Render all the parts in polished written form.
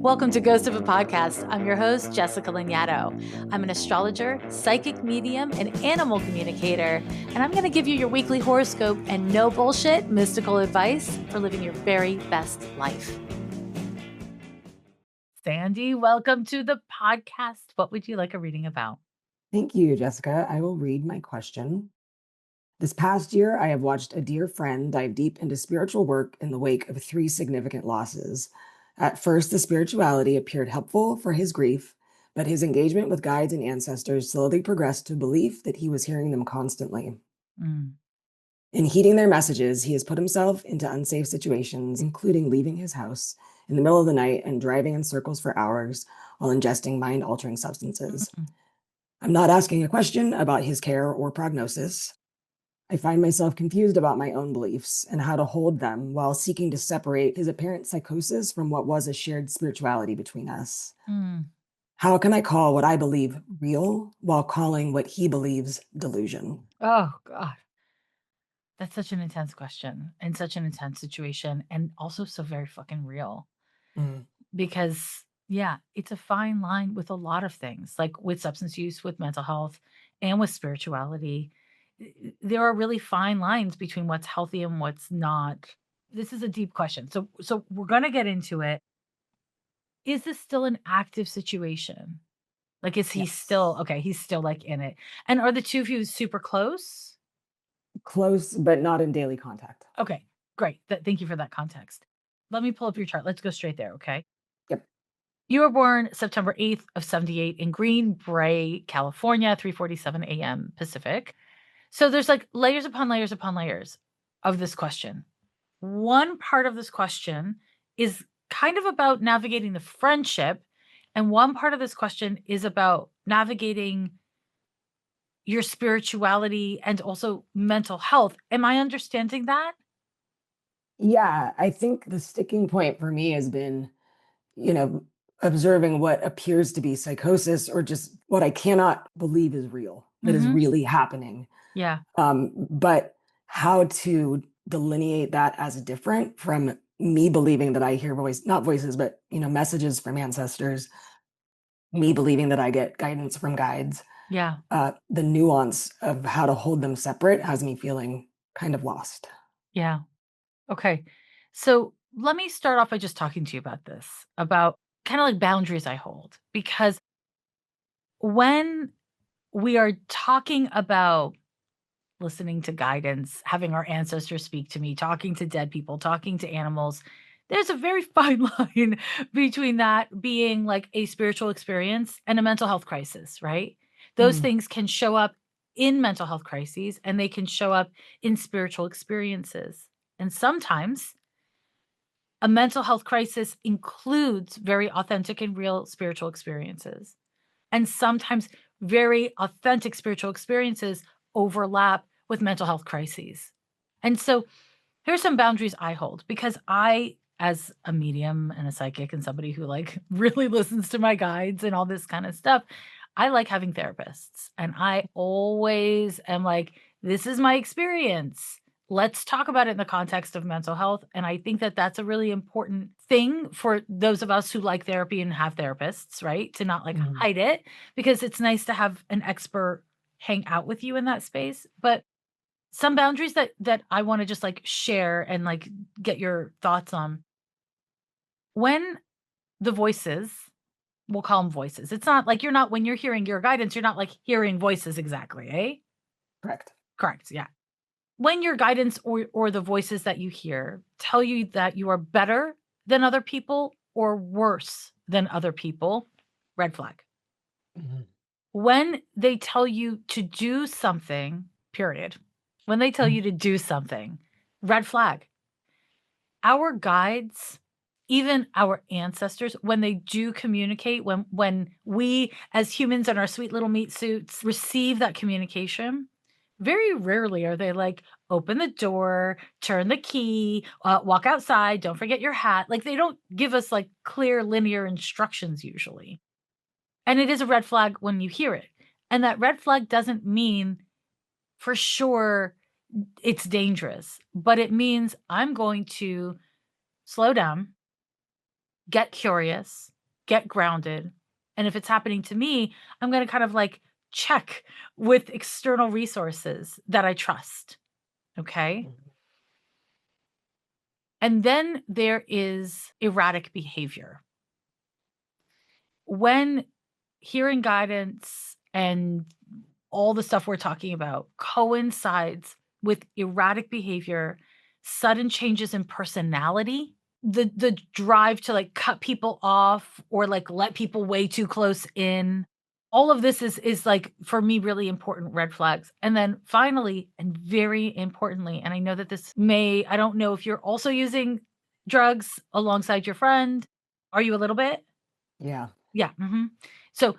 Welcome to Ghost of a Podcast. I'm your host, Jessica Lanyadoo. I'm an astrologer, psychic medium, and animal communicator, and I'm going to give you your weekly horoscope and no bullshit mystical advice for living your very best life. Sandy, welcome to the podcast. What would you like a reading about? Thank you, Jessica. I will read my question. This past year, I have watched a dear friend dive deep into spiritual work in the wake of 3 significant losses. At first, the spirituality appeared helpful for his grief, but his engagement with guides and ancestors slowly progressed to belief that he was hearing them constantly. Mm. In heeding their messages, he has put himself into unsafe situations, including leaving his house in the middle of the night and driving in circles for hours while ingesting mind-altering substances. Mm. I'm not asking a question about his care or prognosis. I find myself confused about my own beliefs and how to hold them while seeking to separate his apparent psychosis from what was a shared spirituality between us. Mm. How can I call what I believe real while calling what he believes delusion? Oh, God. That's such an intense question and such an intense situation, and also so very fucking real. Mm. Because, yeah, it's a fine line with a lot of things, like with substance use, with mental health, and with spirituality. There are really fine lines between what's healthy and what's not. This is a deep question. So we're gonna get into it. Is this still an active situation? Like, is he still Yes. okay, he's still, like, in it. And are the 2 of you super close? Close, but not in daily contact. Okay, great. Thank you for that context. Let me pull up your chart. Let's go straight there, okay? Yep. You were born September 8th of 78 in Green Bay, California, 3:47 a.m. Pacific. So there's like layers upon layers upon layers of this question. One part of this question is kind of about navigating the friendship, and one part of this question is about navigating your spirituality and also mental health. Am I understanding that? Yeah, I think the sticking point for me has been, you know, observing what appears to be psychosis or just what I cannot believe is real, that is Mhm. really happening. Yeah. But how to delineate that as different from me believing that I hear not voices, but messages from ancestors, me believing that I get guidance from guides. Yeah. The nuance of how to hold them separate has me feeling kind of lost. Yeah. Okay. So let me start off by just talking to you about this, about kind of like boundaries I hold. Because when we are talking about listening to guidance, having our ancestors speak to me, talking to dead people, talking to animals, there's a very fine line between that being like a spiritual experience and a mental health crisis, right? Those Mm. things can show up in mental health crises and they can show up in spiritual experiences. And sometimes a mental health crisis includes very authentic and real spiritual experiences. And sometimes very authentic spiritual experiences overlap with mental health crises. And so here's some boundaries I hold because I, as a medium and a psychic and somebody who like really listens to my guides and all this kind of stuff, I like having therapists. And I always am like, this is my experience. Let's talk about it in the context of mental health. And I think that that's a really important thing for those of us who like therapy and have therapists, right? To not like Mhm. hide it because it's nice to have an expert hang out with you in that space. But some boundaries that I wanna just, like, share and, like, get your thoughts on. When the voices, we'll call them voices. It's not like you're not when you're hearing your guidance, you're not, like, hearing voices exactly, eh? Correct. Correct, yeah. When your guidance or the voices that you hear tell you that you are better than other people or worse than other people, red flag. Mhm. When they tell you to do something, period. When they tell Mhm. you to do something, red flag. Our guides, even our ancestors, when they do communicate, when we as humans in our sweet little meat suits receive that communication, very rarely are they like, open the door, turn the key, walk outside, don't forget your hat. Like they don't give us like clear linear instructions usually. And it is a red flag when you hear it. And that red flag doesn't mean for sure it's dangerous, but it means I'm going to slow down, get curious, get grounded. And if it's happening to me, I'm going to kind of like check with external resources that I trust. Okay. Mhm. And then there is erratic behavior. When hearing guidance and all the stuff we're talking about coincides with erratic behavior, sudden changes in personality, the drive to like cut people off or like let people way too close in. All of this is like for me really important red flags. And then finally, and very importantly, and I know that I don't know if you're also using drugs alongside your friend. Are you a little bit? Yeah. Yeah. So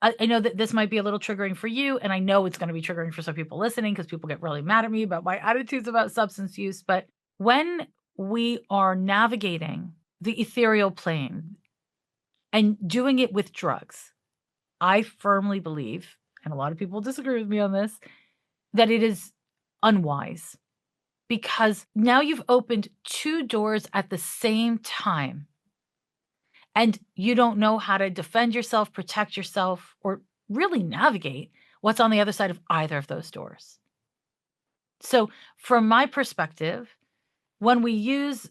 I know that this might be a little triggering for you, and I know it's going to be triggering for some people listening because people get really mad at me about my attitudes about substance use. But when we are navigating the ethereal plane and doing it with drugs, I firmly believe, and a lot of people disagree with me on this, that it is unwise because now you've opened two doors at the same time and you don't know how to defend yourself, protect yourself, or really navigate what's on the other side of either of those doors. So, from my perspective, when we use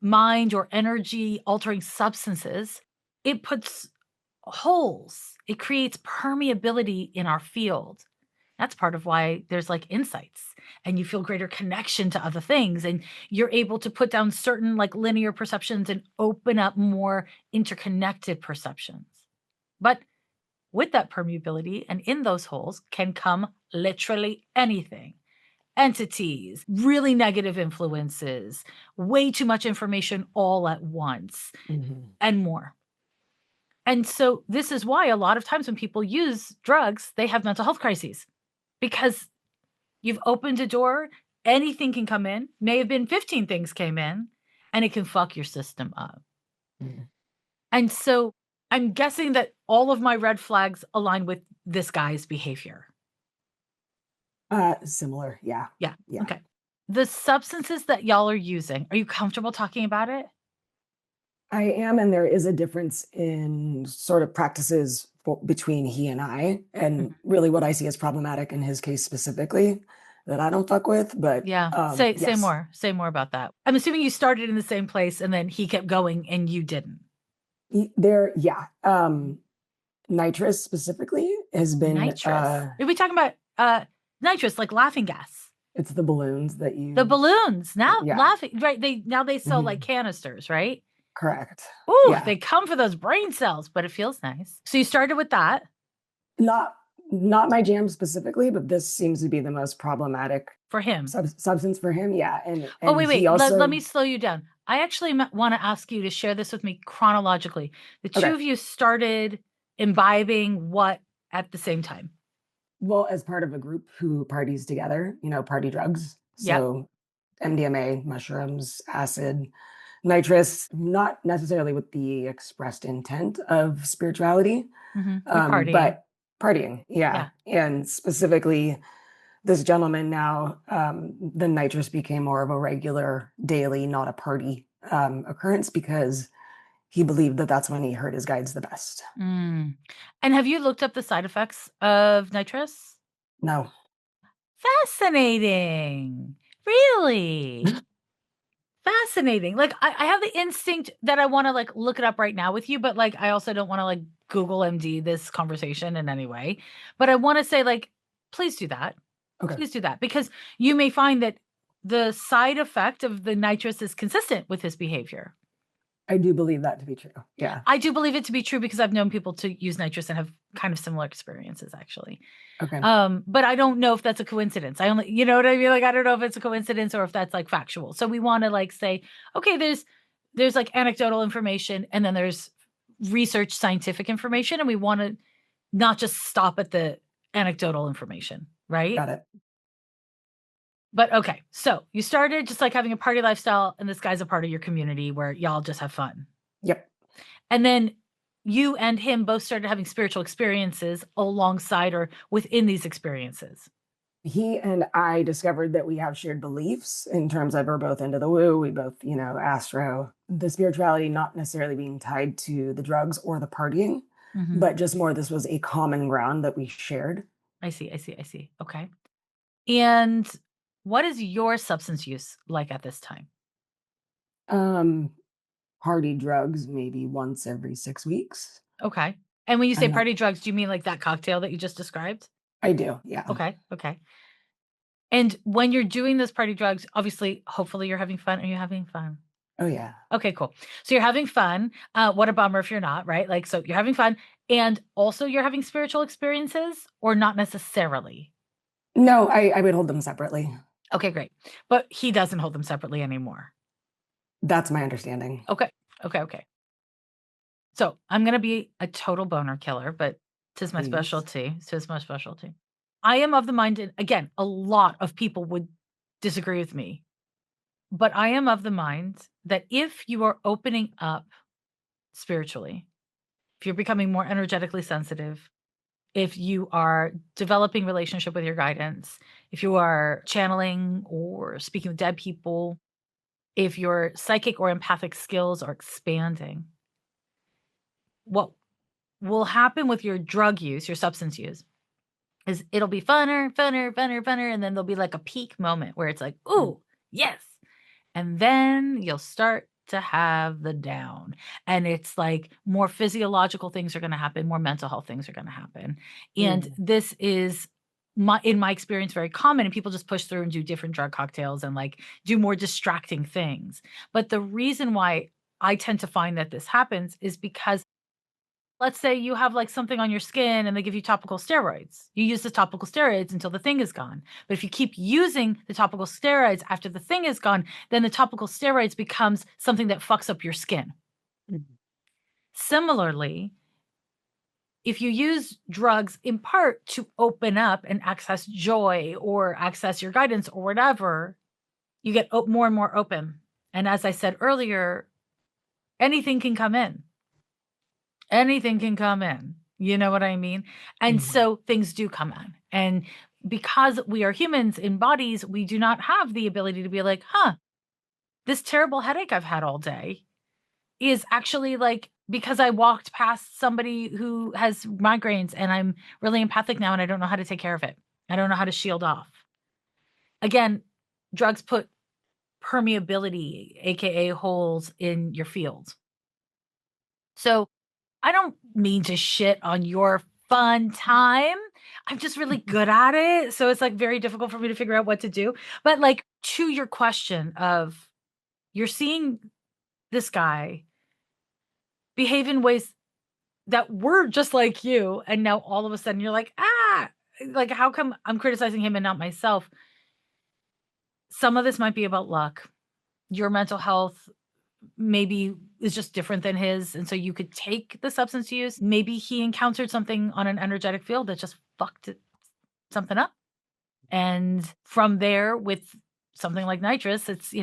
mind or energy altering substances, it puts holes, it creates permeability in our field. That's part of why there's like insights and you feel greater connection to other things and you're able to put down certain like linear perceptions and open up more interconnected perceptions. But with that permeability and in those holes can come literally anything. Entities, really negative influences, way too much information all at once, Mhm. and more. And so this is why a lot of times when people use drugs, they have mental health crises because you've opened a door, anything can come in, may have been 15 things came in, and it can fuck your system up. Mhm. And so I'm guessing that all of my red flags align with this guy's behavior. Similar. Yeah. Yeah. Yeah. Okay. The substances that y'all are using, are you comfortable talking about it? I am, and there is a difference in sort of practices between he and I, and Mhm. really what I see as problematic in his case specifically that I don't fuck with. But Yeah. Say yes, more. Say more about that. I'm assuming you started in the same place and then he kept going and you didn't. there, yeah. Nitrous specifically has been, Nitrous. Are we talking about nitrous, like laughing gas? it's the balloons that The you, balloons. Now yeah, laughing, right? They sell like mhm, canisters, right? correct. Ooh, Yeah. they come for those brain cells, but it feels nice. So you started with that Not, not my jam specifically, but this seems to be the most problematic for him. substance for him. Yeah. Oh, And wait, he wait. Let also, me slow you down. I actually want to ask you to share this with me chronologically. The two okay. of you started imbibing what at the same time? Well, as part of a group who parties together, party drugs. Yep. So MDMA, mushrooms, acid, nitrous, not necessarily with the expressed intent of spirituality, You're partying. but partying. Yeah. Yeah. And specifically, this gentleman now, the nitrous became more of a regular daily, not a party occurrence because he believed that that's when he heard his guides the best. Mm. And have you looked up the side effects of nitrous? No. Fascinating. Really? Fascinating. Like I have the instinct that I wanna, like, look it up right now with you, but, like, I also don't wanna, like, Google MD this conversation in any way. But I wanna say, like, please do that. Okay. Please do that because you may find that the side effect of the nitrous is consistent with his behavior. I do believe that to be true. Yeah. I do believe it to be true because I've known people to use nitrous and have kind of similar experiences, actually. Okay. But I don't know if that's a coincidence. I only, you know what I mean? Like, I don't know if it's a coincidence or if that's like factual. So we want to like say, okay, there's like anecdotal information and then there's research scientific information. And we want to not just stop at the anecdotal information, right? Got it. But okay, so you started just like having a party lifestyle, and this guy's a part of your community where y'all just have fun. Yep. And then you and him both started having spiritual experiences alongside or within these experiences. He and I discovered that we have shared beliefs in terms of we're both into the woo. We both, astro. the spirituality not necessarily being tied to the drugs or the partying, Mhm. but just more this was a common ground that we shared. I see, I see, I see. Okay. And what is your substance use like at this time? Um, Party drugs maybe once every 6 weeks. Okay. And when you say I'm not, party drugs, do you mean like that cocktail that you just described? I do, yeah. Okay, okay. And when you're doing those party drugs, obviously, hopefully you're having fun. Are you having fun? Oh, yeah. Okay, cool. So you're having fun. What a bummer if you're not, right? Like, so you're having fun and also you're having spiritual experiences or not necessarily? No, I would hold them separately. Okay, great. But he doesn't hold them separately anymore. That's my understanding. Okay, okay, okay. So I'm going to be a total boner killer, but 'tis my Please. specialty. 'Tis my specialty. I am of the mind, and again, a lot of people would disagree with me, but I am of the mind that if you are opening up spiritually, if you're becoming more energetically sensitive, if you are developing relationship with your guidance, if you are channeling or speaking with dead people, if your psychic or empathic skills are expanding, what will happen with your drug use, your substance use, is it'll be funner, funner, funner, funner, and then there'll be like a peak moment where it's like, Mm. "Ooh, yes." And then you'll start to have the down. And it's like more physiological things are gonna happen, more mental health things are gonna happen. And Mm. this is in my experience, very common, and people just push through and do different drug cocktails and, like, do more distracting things. But the reason why I tend to find that this happens is because let's say you have like something on your skin and they give you topical steroids. You use the topical steroids until the thing is gone. But if you keep using the topical steroids after the thing is gone, then the topical steroids becomes something that fucks up your skin. Mm. Similarly, if you use drugs in part to open up and access joy or access your guidance or whatever, you get more and more open. And as I said earlier, anything can come in. Anything can come in, you know what I mean? And Mhm. so things do come in, and because we are humans in bodies, we do not have the ability to be like, "Huh, this terrible headache I've had all day is actually, like, because I walked past somebody who has migraines, and I'm really empathic now, and I don't know how to take care of it. I don't know how to shield off." Again, drugs put permeability, AKA holes in your field. So I don't mean to shit on your fun time. I'm just really good at it. So it's like very difficult for me to figure out what to do. But like to your question of you're seeing this guy behave in ways that were just like you. And now all of a sudden you're like, ah, like how come I'm criticizing him and not myself? Some of this might be about luck. Your mental health maybe is just different than his, and so you could take the substance use. Maybe he encountered something on an energetic field that just fucked something up, and from there, with something like nitrous, it's,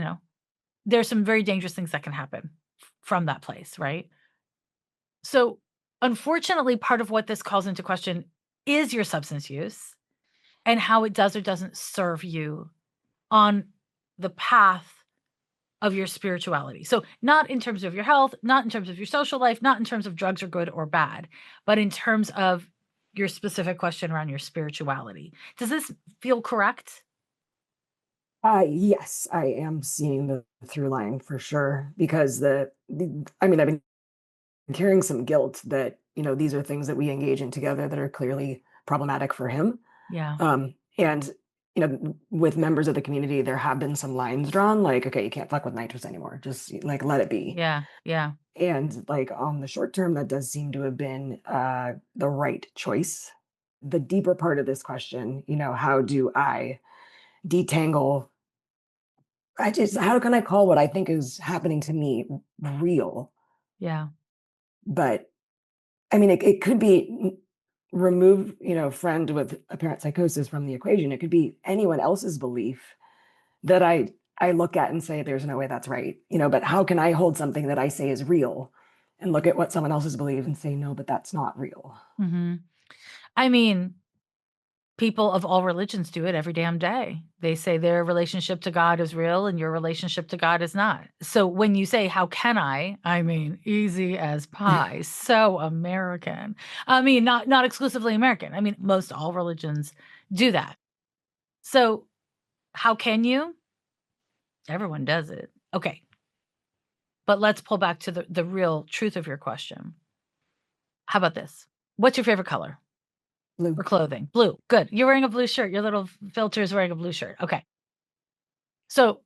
there's some very dangerous things that can happen from that place, right? So, unfortunately, part of what this calls into question is your substance use and how it does or doesn't serve you on the path of your spirituality. So, not in terms of your health, not in terms of your social life, not in terms of drugs are good or bad, but in terms of your specific question around your spirituality. Does this feel correct? Yes, I am seeing the through line for sure because I mean, I've been carrying some guilt that, these are things that we engage in together that are clearly problematic for him. Yeah. And, with members of the community, there have been some lines drawn like, okay, you can't fuck with nitrous anymore. Just like let it be. Yeah. Yeah. And like on the short term, that does seem to have been the right choice. The deeper part of this question, how do I detangle how can I call what I think is happening to me real? Yeah. But I mean, it could be remove, friend with apparent psychosis from the equation. It could be anyone else's belief that I look at and say, there's no way that's right. But how can I hold something that I say is real and look at what someone else's believe and say, no, but that's not real? Mhm. I mean, People of all religions do it every damn day. They say their relationship to God is real and your relationship to God is not. So when you say, "How can I?" I mean, easy as pie, so American. I mean, not exclusively American. I mean, most all religions do that. So, how can you? Everyone does it. Okay, but let's pull back to the real truth of your question. How about this? What's your favorite color Blue. for clothing? Blue. Good. You're wearing a blue shirt. Your little filter is wearing a blue shirt. Okay. So,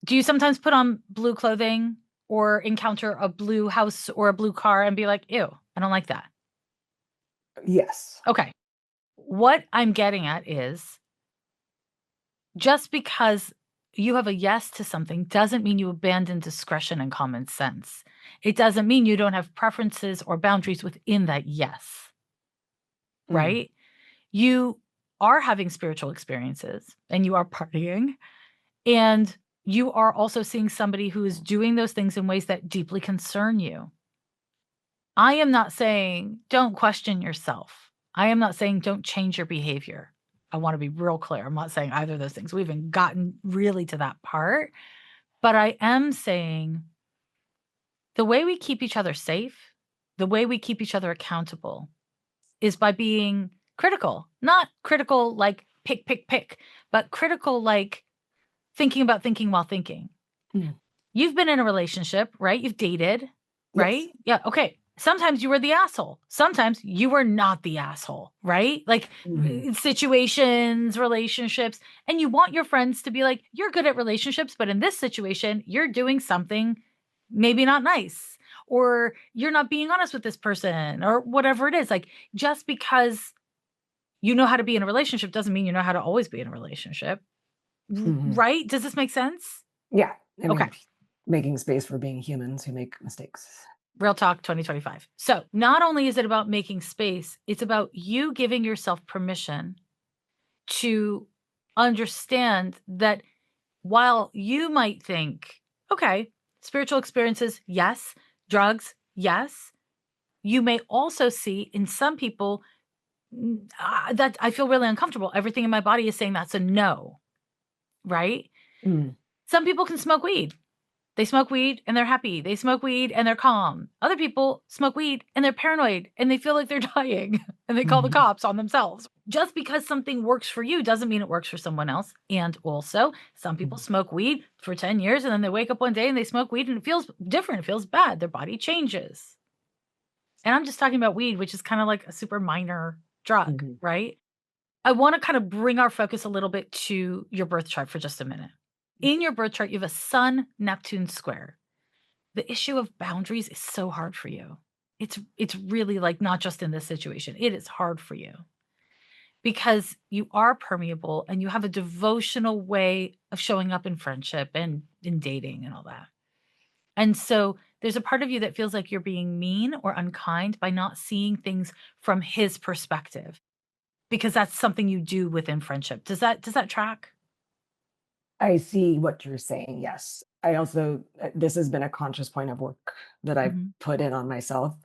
do you sometimes put on blue clothing or encounter a blue house or a blue car and be like, "Ew, I don't like that." Yes. Okay. What I'm getting at is just because you have a yes to something doesn't mean you abandon discretion and common sense. It doesn't mean you don't have preferences or boundaries within that yes, Mm, right? You are having spiritual experiences and you are partying and you are also seeing somebody who is doing those things in ways that deeply concern you. I am not saying don't question yourself. I am not saying don't change your behavior. I want to be real clear. I'm not saying either of those things. We haven't gotten really to that part. But I am saying the way we keep each other safe, the way we keep each other accountable is by being critical, not critical like pick, pick, pick, but critical like thinking about thinking while thinking. mm. You've been in a relationship, right? You've dated, Yes. right? Yeah. Okay. Sometimes you were the asshole. Sometimes you were not the asshole, right? Like Mhm, situations, relationships, and you want your friends to be like, you're good at relationships, but in this situation, you're doing something maybe not nice, or you're not being honest with this person, or whatever it is. Like just because you know how to be in a relationship doesn't mean you know how to always be in a relationship, mhm. right? Does this make sense? Yeah. I Okay. mean, making space for being humans who make mistakes. Real talk 2025. So, not only is it about making space, it's about you giving yourself permission to understand that while you might think, okay, spiritual experiences, yes, drugs, yes, you may also see in some people that I feel really uncomfortable. Everything in my body is saying that's a no, right? Mm, Some people can smoke weed. They smoke weed and they're happy. They smoke weed and they're calm. Other people smoke weed and they're paranoid and they feel like they're dying and they call the mhm, cops on themselves. Just because something works for you doesn't mean it works for someone else. And also, some people mhm, smoke weed for 10 years and then they wake up one day and they smoke weed and it feels different. It feels bad. Their body changes. And I'm just talking about weed, which is kind of like a super minor drug, mhm. right? I want to kind of bring our focus a little bit to your birth chart for just a minute. In your birth chart, you have a Sun Neptune square. The issue of boundaries is so hard for you. It's really like not just in this situation. It is hard for you because you are permeable and you have a devotional way of showing up in friendship and in dating and all that. And so there's a part of you that feels like you're being mean or unkind by not seeing things from his perspective because that's something you do within friendship. Does that track? I see what you're saying. Yes. I also, this has been a conscious point of work that I've Mhm. put in on myself.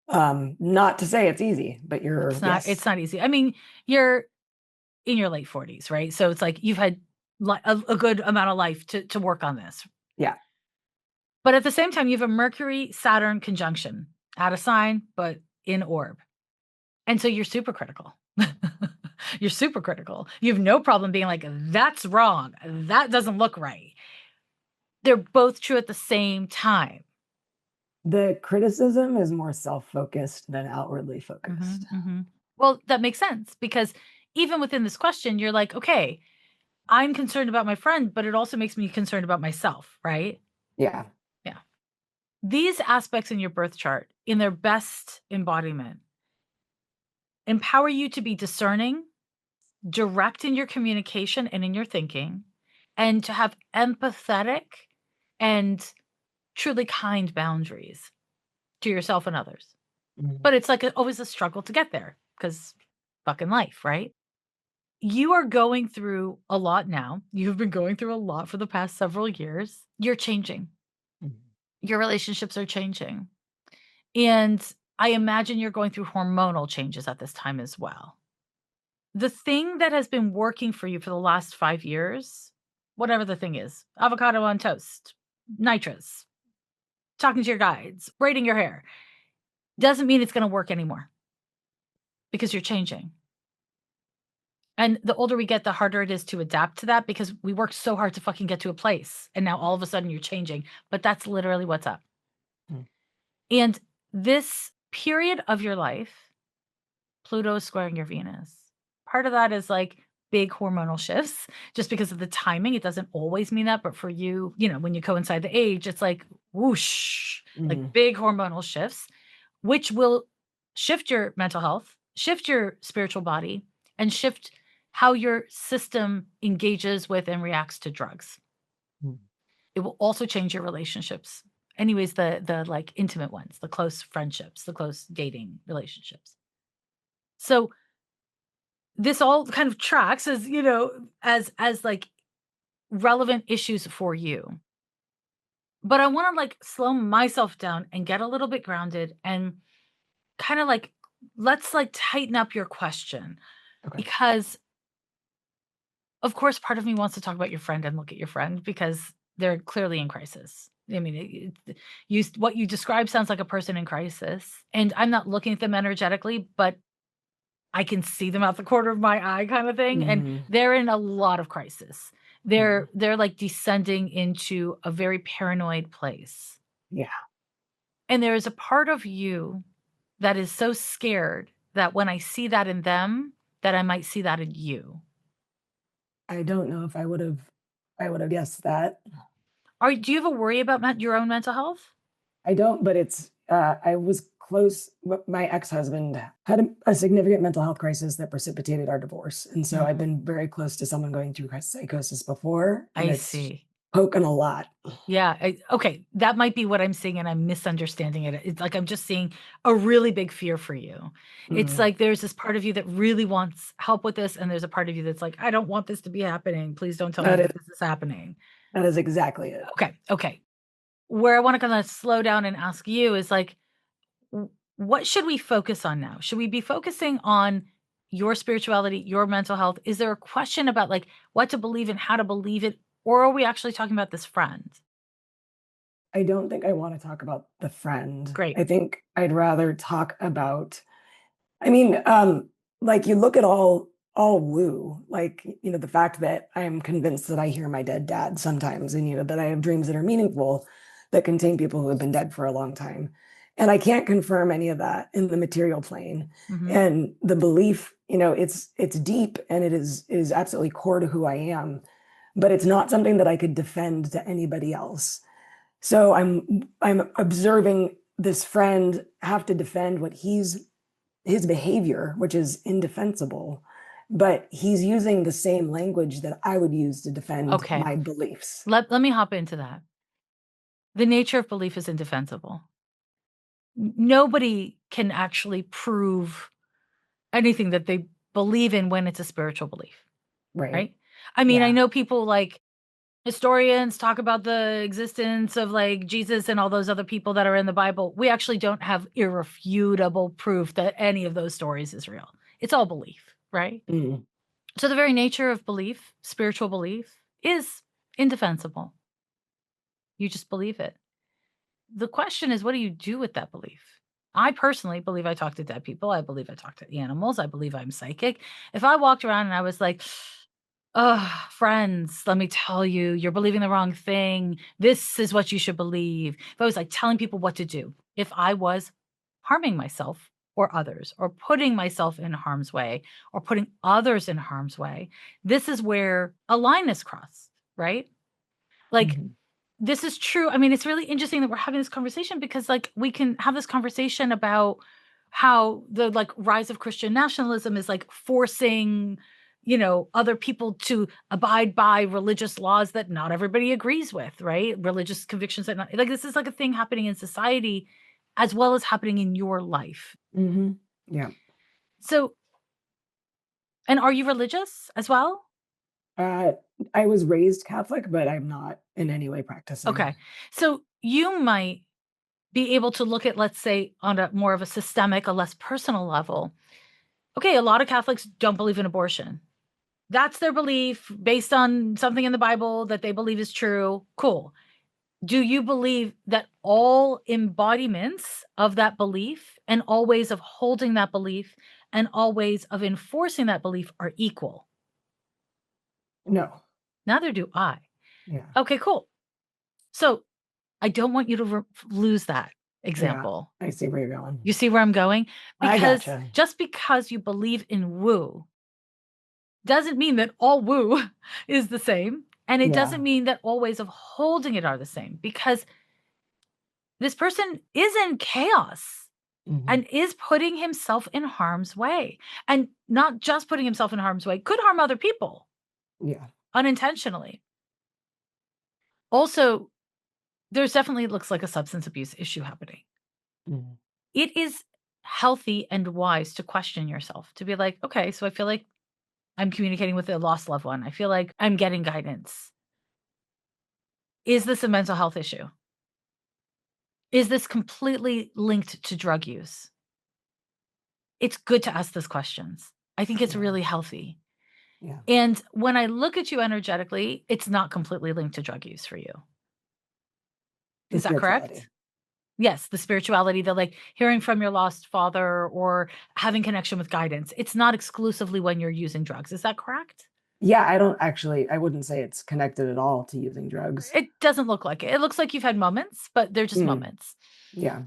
Not to say it's easy, but It's yes. not easy. I mean, you're in your late 40s, right? So it's like you've had a good amount of life to work on this. Yeah. But at the same time, you have a Mercury Saturn conjunction out of sign, but in orb. And so you're super critical. You're super critical. You have no problem being like, that's wrong. That doesn't look right. They're both true at the same time. The criticism is more self-focused than outwardly Mhm, focused. mhm. Well, that makes sense because even within this question, you're like, okay, I'm concerned about my friend, but it also makes me concerned about myself, right? Yeah. Yeah. These aspects in your birth chart, in their best embodiment, empower you to be discerning, direct in your communication and in your thinking, and to have empathetic and truly kind boundaries to yourself and others. Mhm, But it's like always a struggle to get there because fucking life, right? You are going through a lot now. You've been going through a lot for the past several years. You're changing. mhm. Your relationships are changing. And I imagine you're going through hormonal changes at this time as well. the thing that has been working for you for the last 5 years, whatever the thing is, avocado on toast, nitrous, talking to your guides, braiding your hair, doesn't mean it's gonna work anymore because you're changing. And the older we get, the harder it is to adapt to that because we worked so hard to fucking get to a place, and now all of a sudden you're changing, but that's literally what's up. Mm. And this period of your life, Pluto is squaring your Venus. Part of that is like big hormonal shifts just because of the timing. It doesn't always mean that, but for you, when you coincide the age, it's like whoosh, like Mhm. big hormonal shifts, which will shift your mental health, shift your spiritual body, and shift how your system engages with and reacts to drugs. Mm. It will also change your relationships. Anyways, the like intimate ones, the close friendships, the close dating relationships. So this all kind of tracks as, as like relevant issues for you. But I want to like slow myself down and get a little bit grounded and kind of like let's like tighten up your question Okay. because of course part of me wants to talk about your friend and look at your friend because they're clearly in crisis. I mean, what you describe sounds like a person in crisis, and I'm not looking at them energetically, but I can see them out the corner of my eye kind of thing, and Mhm. they're in a lot of crisis. Mm. They're, like, descending into a very paranoid place, Yeah. and there is a part of you that is so scared that when I see that in them, that I might see that in you. I don't know if I would have guessed that. Do you ever worry about your own mental health? I don't, but I was close. My ex-husband had a significant mental health crisis that precipitated our divorce. And so I've Mhm. been very close to someone going through psychosis before, and I it's see. poking a lot. Yeah, okay, that might be what I'm seeing and I'm misunderstanding it. It's like I'm just seeing a really big fear for you. It's Mm. like there's this part of you that really wants help with this, and there's a part of you that's like, "I don't want this to be happening. Please don't tell me That that is this is happening." that is exactly it. Okay, okay. Where I wanna kinda slow down and ask you is like, what should we focus on now? Should we be focusing on your spirituality, your mental health? Is there a question about, like, what to believe and how to believe it, or are we actually talking about this friend? I don't think I wanna talk about the friend. Great. I think I'd rather talk about I mean, like, you look at all woo, like, the fact that I'm convinced that I hear my dead dad sometimes and, that I have dreams that are meaningful that contain people who have been dead for a long time. And I can't confirm any of that in the material plane. Mhm. And the belief, it's deep and it is absolutely core to who I am, but it's not something that I could defend to anybody else. So I'm observing this friend have to defend what his behavior, which is indefensible, but he's using the same language that I would use to defend Okay. my beliefs. Let me hop into that. The nature of belief is indefensible. Nobody can actually prove anything that they believe in when it's a spiritual belief, Right. right? I mean, I Yeah. know people like historians talk about the existence of like Jesus and all those other people that are in the Bible. We actually don't have irrefutable proof that any of those stories is real. It's all belief, right? Mm. So the very nature of belief, spiritual belief, is indefensible. You just believe it. The question is, what do you do with that belief? I personally believe I talk to dead people. I believe I talk to animals. I believe I'm psychic. If I walked around and I was like, "Oh, friends, let me tell you, you're believing the wrong thing. This is what you should believe." If I was like telling people what to do, if I was harming myself or others, or putting myself in harm's way, or putting others in harm's way, this is where a line is crossed, right? Like, Mhm. this is true. I mean, it's really interesting that we're having this conversation because, like, we can have this conversation about how the, like, rise of Christian nationalism is, like, forcing, other people to abide by religious laws that not everybody agrees with, right? Religious convictions that not like, this is, like, a thing happening in society as well as happening in your life. Mhm. Yeah. So and are you religious as well? Uh, I was raised Catholic, but I'm not in any way practicing. Okay. So you might be able to look at, let's say, on a more of a systemic, a less personal level. Okay, a lot of Catholics don't believe in abortion. That's their belief based on something in the Bible that they believe is true. Cool. Do you believe that all embodiments of that belief and all ways of holding that belief and all ways of enforcing that belief are equal? No. Neither do I. Yeah. Okay, cool. So I don't want you to lose that Yeah. example. I see where you're going. You see where I'm going? I Because gotcha. just because you believe in woo doesn't mean that all woo is the same. And it Yeah. doesn't mean that all ways of holding it are the same because this person is in chaos Hmm. and is putting himself in harm's way. And not just putting himself in harm's way, could harm other people Yeah. unintentionally. Also, there's definitely looks like a substance abuse issue happening. Mhm. It is healthy and wise to question yourself, to be like, okay, so I feel like I'm communicating with a lost loved one. I feel like I'm getting guidance. Is this a mental health issue? Is this completely linked to drug use? It's good to ask those questions. I think it's Yeah. really healthy. Yeah. And when I look at you energetically, it's not completely linked to drug use for you. The Is that correct? spirituality. Yes, the spirituality, the like hearing from your lost father or having connection with guidance. It's not exclusively when you're using drugs. Is that correct? Yeah, I don't actually, I wouldn't say it's connected at all to using drugs. It doesn't look like it. It looks like you've had moments, but they're just Mm, moments. yeah.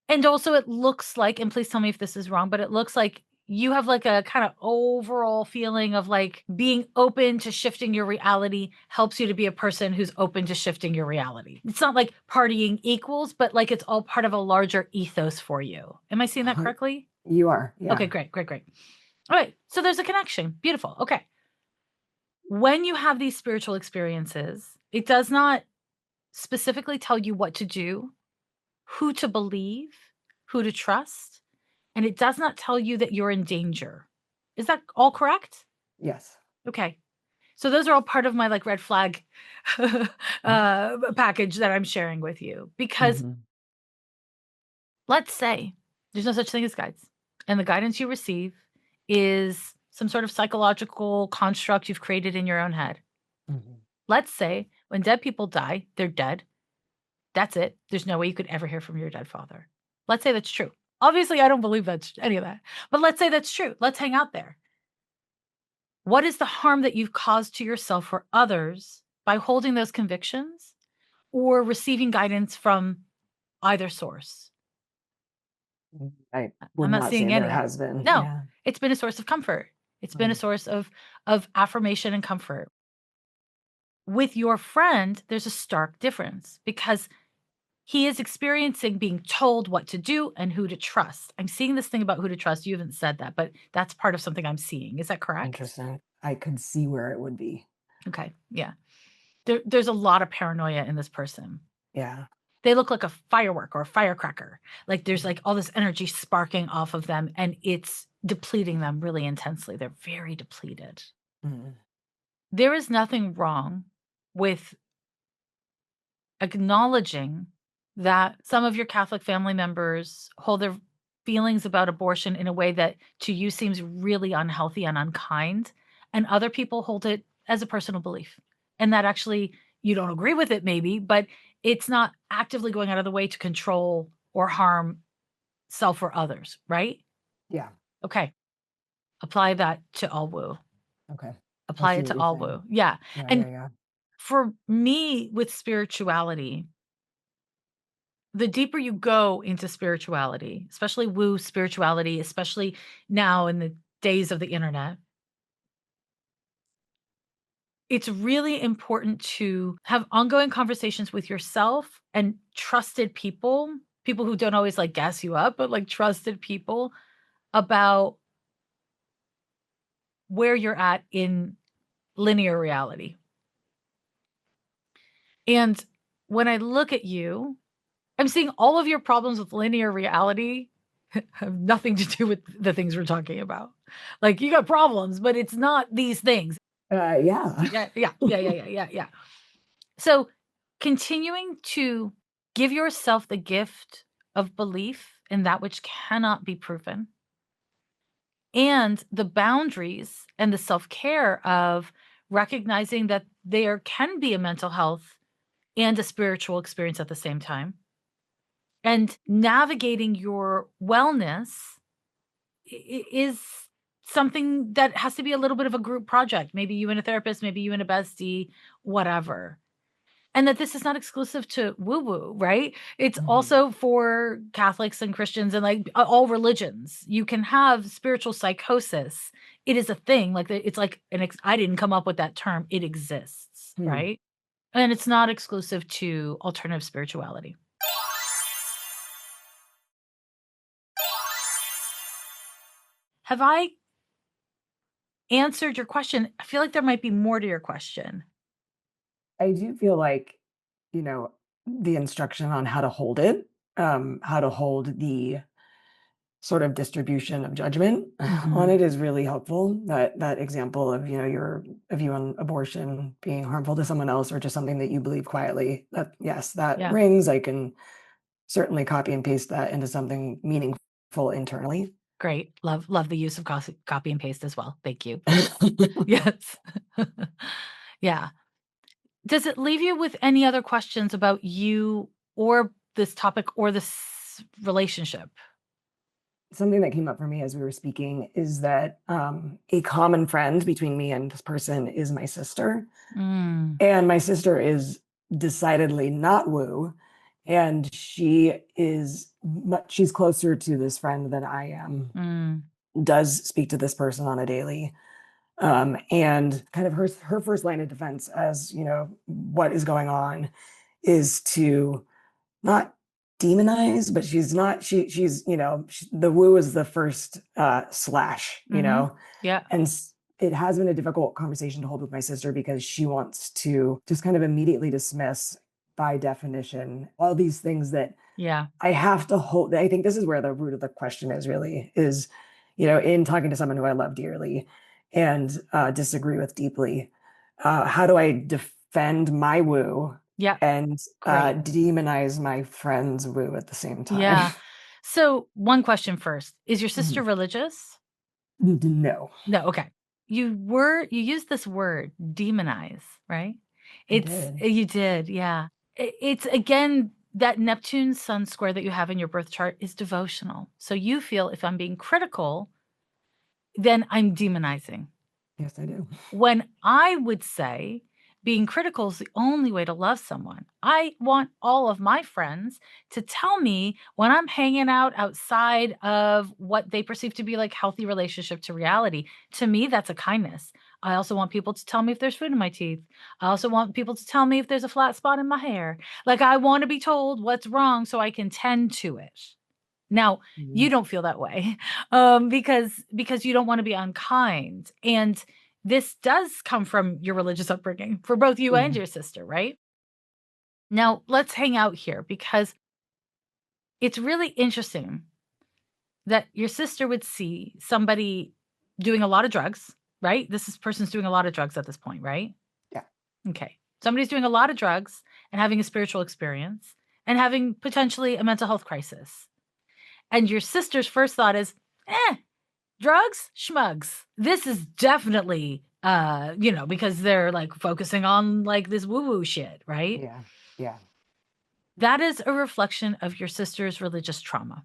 And also it looks like, and please tell me if this is wrong, but it looks like you have like a kind of overall feeling of like being open to shifting your reality helps you to be a person who's open to shifting your reality. It's not like partying equals, but like it's all part of a larger ethos for you. Am I seeing that correctly? You are. Okay, Yeah. great, great, great. All right. So there's a connection. Beautiful. Okay. When you have these spiritual experiences, it does not specifically tell you what to do, who to believe, who to trust, and it does not tell you that you're in danger. Is that all correct? Yes. Okay. So those are all part of my like red flag package that I'm sharing with you because Hmm. let's say there's no such thing as guides, and the guidance you receive is some sort of psychological construct you've created in your own head. Hmm. Let's say when dead people die, they're dead. That's it. There's no way you could ever hear from your dead father. Let's say that's true. Obviously, I don't believe that's any of that, but let's say that's true. Let's hang out there. What is the harm that you've caused to yourself or others by holding those convictions or receiving guidance from either source? I I'm would not not say seeing any there of that. has been. No, Yeah. it's been a source of comfort. It's been a Mm. source of affirmation and comfort. With your friend, there's a stark difference because he is experiencing being told what to do and who to trust. I'm seeing this thing about who to trust. You haven't said that, but that's part of something I'm seeing. Is that correct? Interesting. I could see where it would be. Okay. Yeah. There's a lot of paranoia in this person. Yeah. They look like a firework or a firecracker. Like there's Mm. like all this energy sparking off of them and it's depleting them really intensely. They're very depleted. Mm. There is nothing wrong with acknowledging that some of your Catholic family members hold their feelings about abortion in a way that to you seems really unhealthy and unkind, and other people hold it as a personal belief. And that actually you don't agree with it maybe, but it's not actively going out of the way to control or harm self or others, right? Yeah. Okay. Apply that to all woo. Okay. I Apply see it what to you're all saying. woo. Yeah. Yeah. And Yeah. Yeah. for me with spirituality, the deeper you go into spirituality, especially woo spirituality, especially now in the days of the internet, it's really important to have ongoing conversations with yourself and trusted people, people who don't always like gas you up, but like trusted people about where you're at in linear reality. And when I look at you, I'm seeing all of your problems with linear reality have nothing to do with the things we're talking about. Like you got problems, but it's not these things. Yeah. Yeah, yeah, yeah, yeah, yeah, yeah, yeah. So continuing to give yourself the gift of belief in that which cannot be proven and the boundaries and the self-care of recognizing that there can be a mental health and a spiritual experience at the same time, and navigating your wellness is something that has to be a little bit of a group project. Maybe you and a therapist, maybe you and a bestie, whatever. And that this is not exclusive to woo woo, right? It's Mhm. also for Catholics and Christians and like all religions. You can have spiritual psychosis. It is a thing. Like it's like I didn't come up with that term. It exists, Hmm. right? And it's not exclusive to alternative spirituality. Have I answered your question? I feel like there might be more to your question. I do feel like, you know, the instruction on how to hold it, how to hold the sort of distribution of judgment on Mhm. it is really helpful. That example of, your view on abortion being harmful to someone else or just something that you believe quietly, that yes, that Yeah. rings. I can certainly copy and paste that into something meaningful internally. Great. Love the use of copy and paste as well. Thank you. Yes. Yeah. Does it leave you with any other questions about you or this topic or this relationship? Something that came up for me as we were speaking is that a common friend between me and this person is my sister. Mm, And my sister is decidedly not woo. And she's closer to this friend than I am, mm, does speak to this person on a daily. And kind of her first line of defense as, what is going on is to not demonize, but she's not, the woo is the first slash, mhm. Yeah, and it has been a difficult conversation to hold with my sister because she wants to just kind of immediately dismiss, by definition, all these things that yeah, I have to hold. I think this is where the root of the question is really is, in talking to someone who I love dearly and disagree with deeply, how do I defend my woo yeah, and great. demonize my friend's woo at the same time? Yeah. So, one question first. Is your sister Mhm. religious? No, No, okay. You used this word, demonize, right? I It's did. you did, yeah. It's again, that Neptune Sun square that you have in your birth chart is devotional. So you feel if I'm being critical, then I'm demonizing. Yes, I do. When I would say being critical is the only way to love someone. I want all of my friends to tell me when I'm hanging out outside of what they perceive to be like healthy relationship to reality. To me, that's a kindness. I also want people to tell me if there's food in my teeth. I also want people to tell me if there's a flat spot in my hair. Like I want to be told what's wrong so I can tend to it. Now, you Mhm. don't feel that way, because you don't wanna be unkind, and this does come from your religious upbringing for both you and Mhm. your sister, right? Now, let's hang out here because it's really interesting that your sister would see somebody doing a lot of drugs, right? Person's doing a lot of drugs at this point, right? Yeah. Okay. Somebody's doing a lot of drugs and having a spiritual experience and having potentially a mental health crisis. And your sister's first thought is, "Eh, drugs? Schmugs." This is definitely, because they're, like, focusing on, like, this woo-woo shit, right? Yeah. Yeah. That is a reflection of your sister's religious trauma.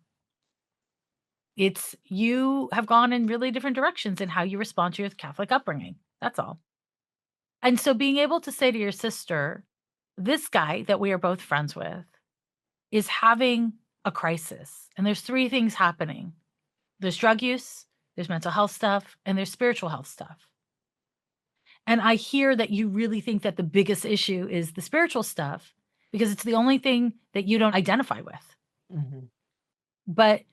It's you have gone in really different directions in how you respond to your Catholic upbringing. That's all. And so being able to say to your sister, "This guy that we are both friends with is having a crisis, and there's 3 things happening. There's drug use, there's mental health stuff, and there's spiritual health stuff. And I hear that you really think that the biggest issue is the spiritual stuff because it's the only thing that you don't identify with. Mhm. But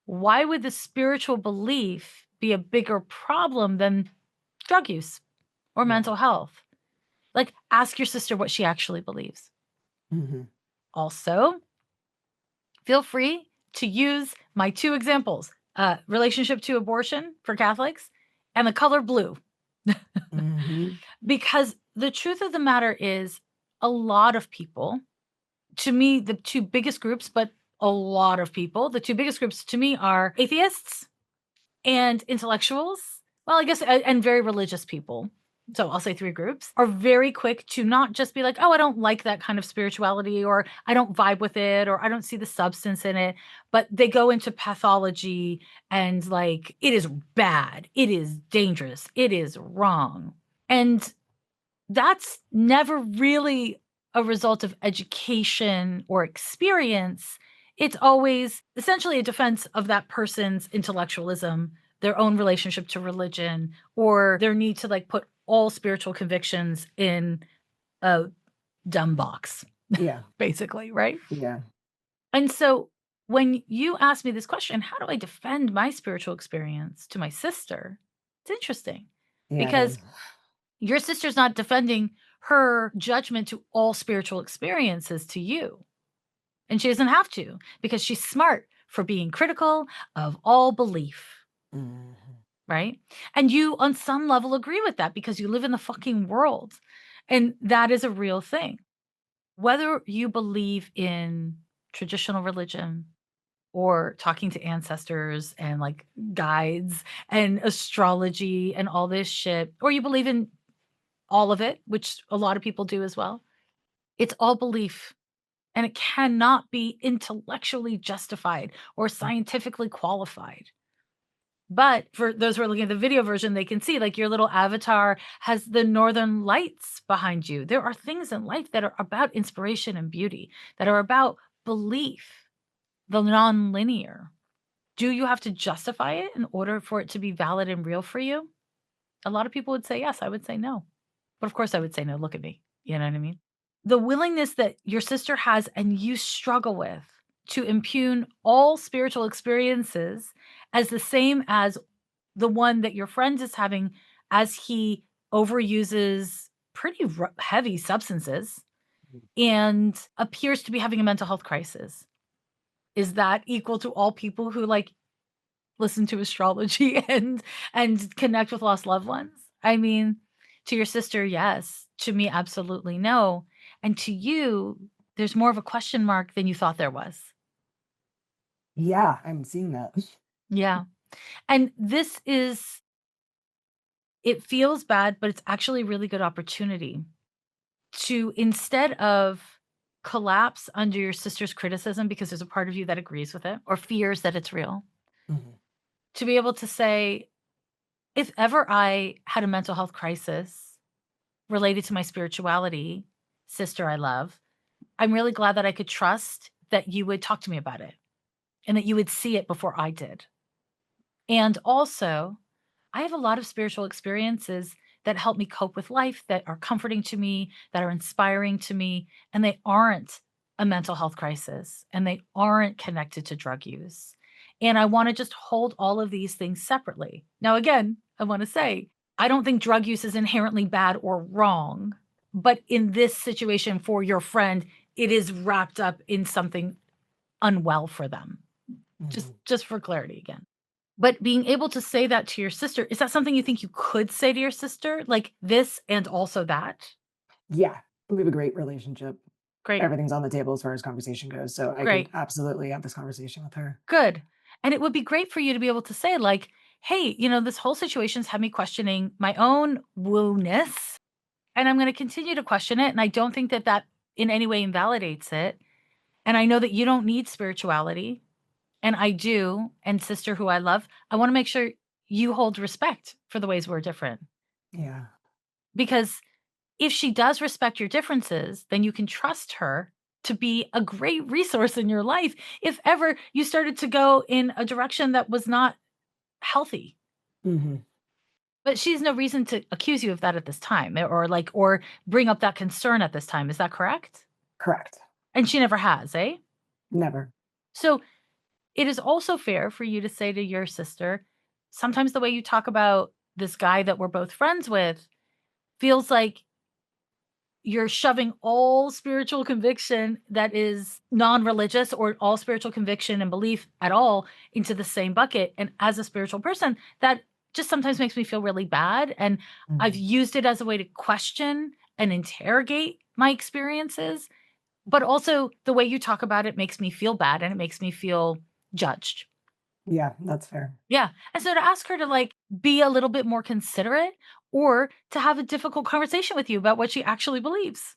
why would the spiritual belief be a bigger problem than drug use or Yeah. mental health? Like, ask your sister what she actually believes. Mhm. Also, feel free to use my 2 examples, relationship to abortion for Catholics and the color blue. Mhm. Because the truth of the matter is, a lot of people, to me, the 2 biggest groups, but a lot of people, the 2 biggest groups to me are atheists And intellectuals, well, I guess, and very religious people, so I'll say 3 groups, are very quick to not just be like, "Oh, I don't like that kind of spirituality," or "I don't vibe with it," or "I don't see the substance in it," but they go into pathology and, like, "It is bad, it is dangerous, it is wrong." And that's never really a result of education or experience. It's always essentially a defense of that person's intellectualism, their own relationship to religion, or their need to like put all spiritual convictions in a dumb box, Yeah. basically, right? Yeah. And so when you ask me this question, how do I defend my spiritual experience to my sister? It's interesting Yeah, it because is. your sister's not defending her judgment to all spiritual experiences to you, and she doesn't have to because she's smart for being critical of all belief, Mhm. right? And you, on some level, agree with that because you live in the fucking world, and that is a real thing. Whether you believe in traditional religion or talking to ancestors and, like, guides and astrology and all this shit, or you believe in all of it, which a lot of people do as well. It's all belief, and it cannot be intellectually justified or scientifically qualified. But for those who are looking at the video version, they can see like your little avatar has the northern lights behind you. There are things in life that are about inspiration and beauty, that are about belief, the non-linear. Do you have to justify it in order for it to be valid and real for you? A lot of people would say yes. I would say no. But of course I would say no, look at me. You know what I mean? The willingness that your sister has and you struggle with to impugn all spiritual experiences as the same as the one that your friend is having as he overuses pretty heavy substances and appears to be having a mental health crisis. Is that equal to all people who like listen to astrology and connect with lost loved ones? I mean, to your sister, yes. To me, absolutely no. And to you, there's more of a question mark than you thought there was. Yeah, I'm seeing that. Yeah. And this is it feels bad, but it's actually a really good opportunity to instead of collapse under your sister's criticism because there's a part of you that agrees with it or fears that it's real, Mhm. to be able to say, if ever I had a mental health crisis related to my spirituality, sister I love, I'm really glad that I could trust that you would talk to me about it and that you would see it before I did. And also, I have a lot of spiritual experiences that help me cope with life, that are comforting to me, that are inspiring to me, and they aren't a mental health crisis and they aren't connected to drug use. And I want to just hold all of these things separately. Now, again, I want to say, I don't think drug use is inherently bad or wrong, but in this situation for your friend, it is wrapped up in something unwell for them. Just Mhm. just for clarity again. But being able to say that to your sister, is that something you think you could say to your sister? Like this and also that? Yeah, we have a great relationship. Great, Everything's on the table as far as conversation goes, so I could great, absolutely have this conversation with her. good. And it would be great for you to be able to say, like, hey, this whole situation's had me questioning my own woo-ness, and I'm going to continue to question it. And I don't think that that in any way invalidates it. And I know that you don't need spirituality, and I do. And sister, who I love, I want to make sure you hold respect for the ways we're different Yeah. because if she does respect your differences, then you can trust her to be a great resource in your life if ever you started to go in a direction that was not healthy. Mhm. But she has no reason to accuse you of that at this time or bring up that concern at this time. Is that correct? Correct. And she never has, eh? Never. So it is also fair for you to say to your sister, sometimes the way you talk about this guy that we're both friends with feels like you're shoving all spiritual conviction that is non-religious or all spiritual conviction and belief at all into the same bucket. And as a spiritual person, that just sometimes makes me feel really bad. And I've Mhm. used it as a way to question and interrogate my experiences. But also the way you talk about it makes me feel bad and it makes me feel judged. Yeah, that's fair. Yeah, and so to ask her to, like, be a little bit more considerate or to have a difficult conversation with you about what she actually believes,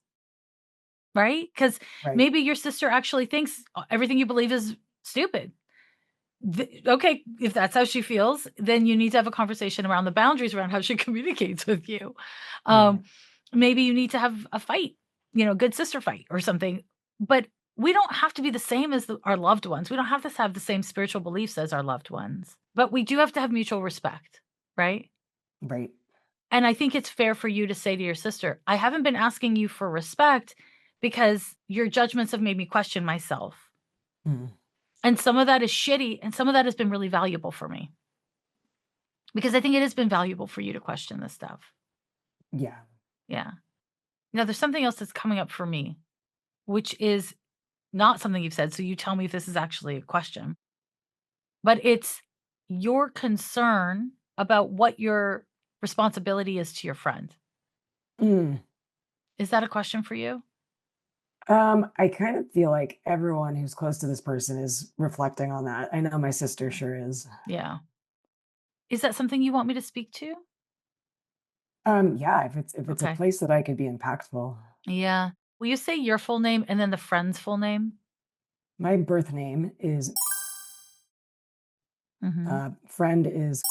right? Because Right. maybe your sister actually thinks, everything you believe is stupid. Okay, if that's how she feels, then you need to have a conversation around the boundaries around how she communicates with you. Right. Um, maybe you need to have a fight, good sister fight or something. But we don't have to be the same as our loved ones. We don't have to have the same spiritual beliefs as our loved ones, but we do have to have mutual respect, right? Right. And I think it's fair for you to say to your sister, I haven't been asking you for respect because your judgments have made me question myself. Mm. And some of that is shitty, and some of that has been really valuable for me. Because I think it has been valuable for you to question this stuff. Yeah. Yeah. Now there's something else that's coming up for me, which is not something you've said, so you tell me if this is actually a question, but it's your concern about what your responsibility is to your friend. Mm. Is that a question for you? I kind of feel like everyone who's close to this person is reflecting on that. I know my sister Yeah. sure is. Yeah. Is that something you want me to speak to? Yeah, if it's a Okay. place that I could be impactful. Yeah. Will you say your full name and then the friend's full name? My birth name is Mhm. friend is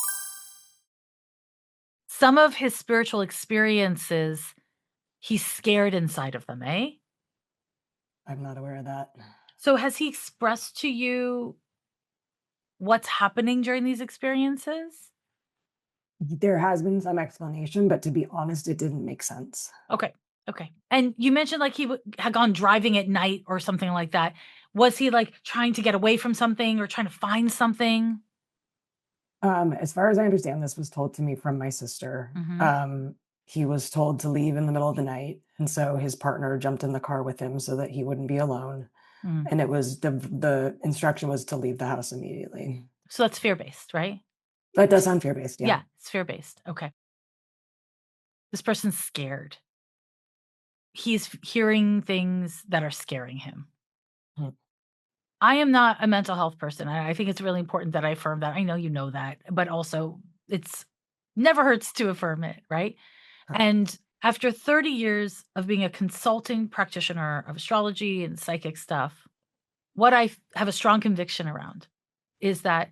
Some of his spiritual experiences, he's scared inside of them, eh? I'm not aware of that. So has he expressed to you what's happening during these experiences? There has been some explanation, but to be honest, it didn't make sense. Okay, okay. And you mentioned, like, he had gone driving at night or something like that. Was he, like, trying to get away from something or trying to find something? As far as I understand, this was told to me from my sister. Mhm, He was told to leave in the middle of the night, and so his partner jumped in the car with him so that he wouldn't be alone. mhm. And it was the instruction was to leave the house immediately. So that's fear-based, right? That does sound fear-based, yeah. Yeah, it's fear-based, okay. This person's scared. He's hearing things that are scaring him. Mm, I am not a mental health person. I think it's really important that I affirm that. I know you know that, but also it's never hurts to affirm it, right? correct. And after 30 years of being a consulting practitioner of astrology and psychic stuff, what have a strong conviction around is that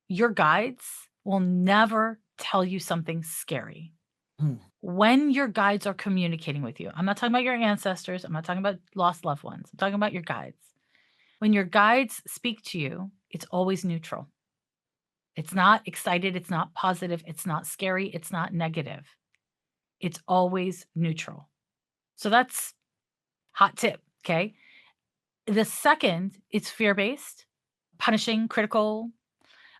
your guides will never tell you something scary. Mm, When your guides are communicating with you, I'm not talking about your ancestors, I'm not talking about lost loved ones, I'm talking about your guides. When your guides speak to you, it's always neutral. It's not excited, it's not positive, it's not scary, it's not negative. It's always neutral. So that's hot tip, okay? The second, it's fear-based, punishing, critical,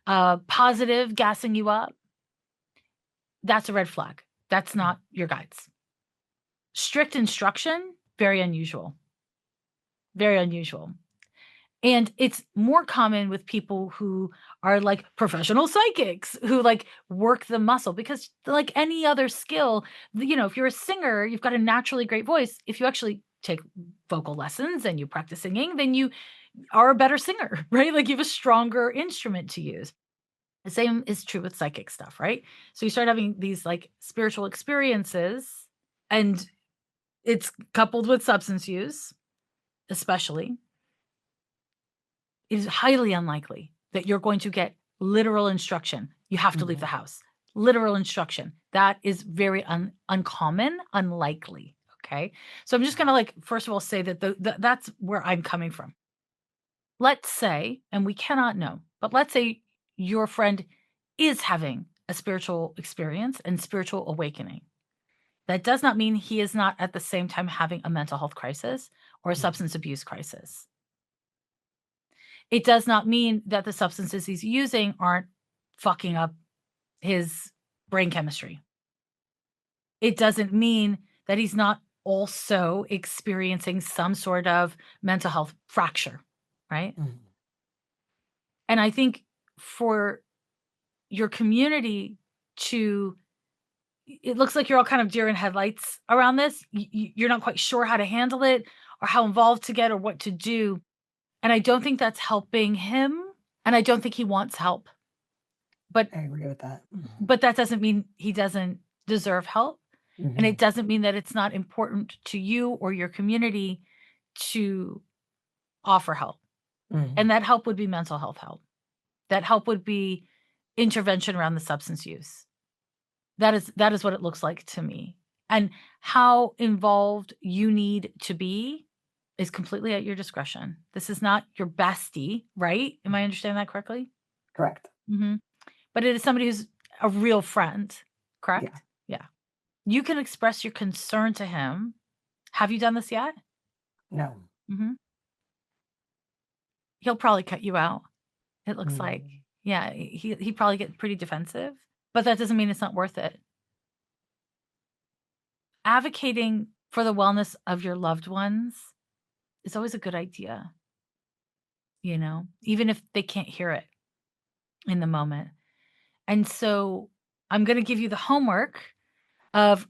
positive, gassing you up. That's a red flag. That's mm, not your guides. Strict instruction, very unusual. Very unusual. And it's more common with people who are like professional psychics who like work the muscle because like any other skill, if you're a singer, you've got a naturally great voice. If you actually take vocal lessons and you practice singing, then you are a better singer, right? Like you have a stronger instrument to use. The same is true with psychic stuff, right? So you start having these like spiritual experiences and it's coupled with substance use, especially. It is highly unlikely that you're going to get literal instruction. You have to leave the mhm, house. Literal instruction. That is very uncommon, unlikely. Okay. So I'm just going to like, first of all, say that that's where I'm coming from. Let's say, and we cannot know, but let's say your friend is having a spiritual experience and spiritual awakening. That does not mean he is not at the same time having a mental health crisis or a mhm, substance abuse crisis. It does not mean that the substances he's using aren't fucking up his brain chemistry. It doesn't mean that he's not also experiencing some sort of mental health fracture, right? mhm, And I think for your community to it looks like you're all kind of deer in headlights around this. You're not quite sure how to handle it or how involved to get or what to do. And I don't think that's helping him. and I don't think he wants help. But I agree with that. that doesn't mean he doesn't deserve help, and it Hmm. doesn't mean that it's not important to you or your community to offer help. Hmm. And that help would be mental health help. That help would be intervention around the substance use. That is what it looks like to me. And how involved you need to be is completely at your discretion. This is not your bestie, right? Am I understanding that correctly? Correct. Mhm. But it is somebody who's a real friend, Yeah. correct? Yeah. You can express your concern to him. Have you done this yet? No. Mhm. He'll probably cut you out, it looks like. Mm. Yeah, he probably get pretty defensive, but that doesn't mean it's not worth it. Advocating for the wellness of your loved ones is always a good idea, even if they can't hear it in the moment. And so I'm gonna give you the homework of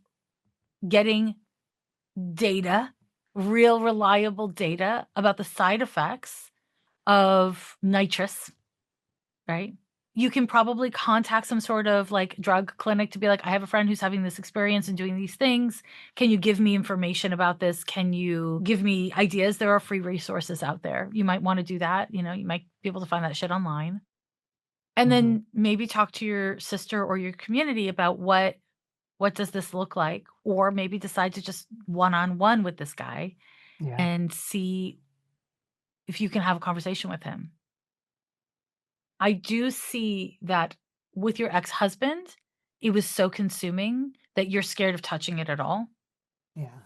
getting data, real reliable data about the side effects of nitrous, right? You can probably contact some sort of like drug clinic to be like, I have a friend who's having this experience and doing these things. Can you give me information about this? Can you give me ideas? There are free resources out there. You might want to do that. You might be able to find that shit online. And Hmm. then maybe talk to your sister or your community about what does this look like? Or maybe decide to just one-on-one with this guy Yeah. and see if you can have a conversation with him. I do see that with your ex-husband, it was so consuming that you're scared of touching it at all. Yeah.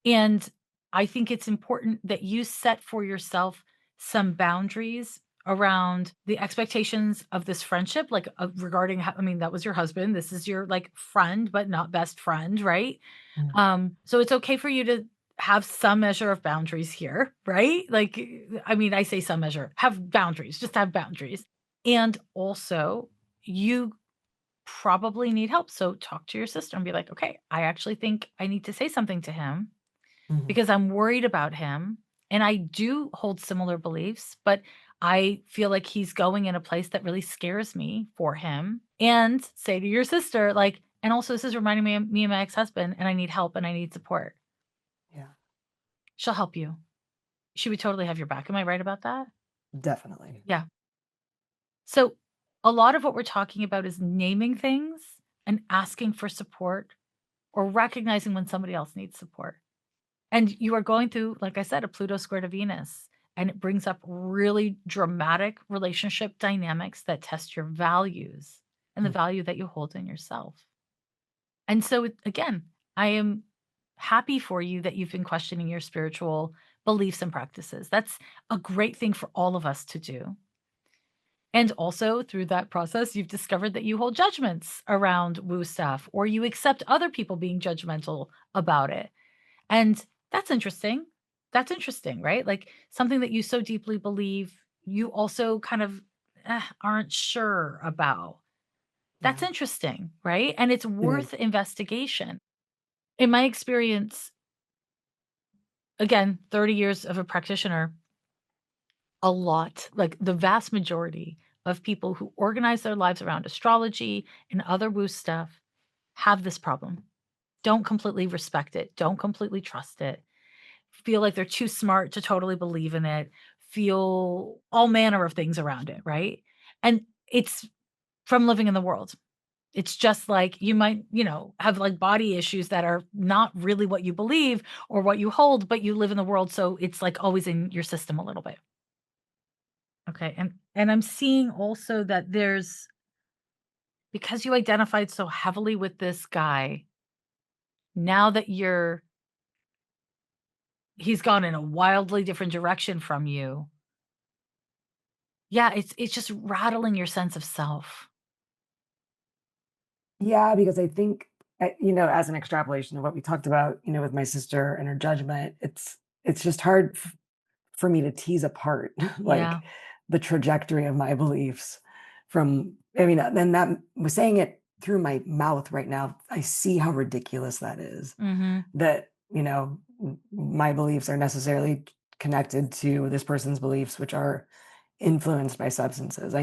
And I think it's important that you set for yourself some boundaries around the expectations of this friendship, like regarding how, I mean, that was your husband. This is your like friend, but not best friend, right? Mm. So it's okay for you to have some measure of boundaries here, right? Like, I mean, I say some measure, have boundaries, just have boundaries. And also, you probably need help. So talk to your sister and be like, okay, I actually think I need to say something to him Mhm. because I'm worried about him. And I do hold similar beliefs, but I feel like he's going in a place that really scares me for him. And say to your sister, like, and also this is reminding me of me and my ex-husband, and I need help and I need support. Yeah. She'll help you. She would totally have your back. Am I right about that? Definitely. Yeah. So a lot of what we're talking about is naming things and asking for support or recognizing when somebody else needs support. And you are going through, like I said, a Pluto square to Venus, and it brings up really dramatic relationship dynamics that test your values and the Mm. value that you hold in yourself. And so, again, I am happy for you that you've been questioning your spiritual beliefs and practices. That's a great thing for all of us to do. And also, through that process, you've discovered that you hold judgments around woo stuff, or you accept other people being judgmental about it. And that's interesting. That's interesting, right? Like something that you so deeply believe, you also kind of aren't sure about. That's Yeah. interesting, right? And it's It is. worth investigation. In my experience, again, 30 years of a practitioner, a lot, like the vast majority of people who organize their lives around astrology and other woo stuff have this problem. Don't completely respect it, don't completely trust it, feel like they're too smart to totally believe in it, feel all manner of things around it, right? And it's from living in the world. It's just like you might, have like body issues that are not really what you believe or what you hold, but you live in the world. So it's like always in your system a little bit. Okay. And I'm seeing also that there's because you identified so heavily with this guy, now that he's gone in a wildly different direction from you. Yeah, it's just rattling your sense of self. Yeah, because I think, as an extrapolation of what we talked about, with my sister and her judgment, it's just hard for me to tease apart like Yeah. the trajectory of my beliefs from. I mean, and that was saying it through my mouth right now. I see how ridiculous that is. Mhm. That my beliefs are necessarily connected to this person's beliefs, which are influenced by substances. I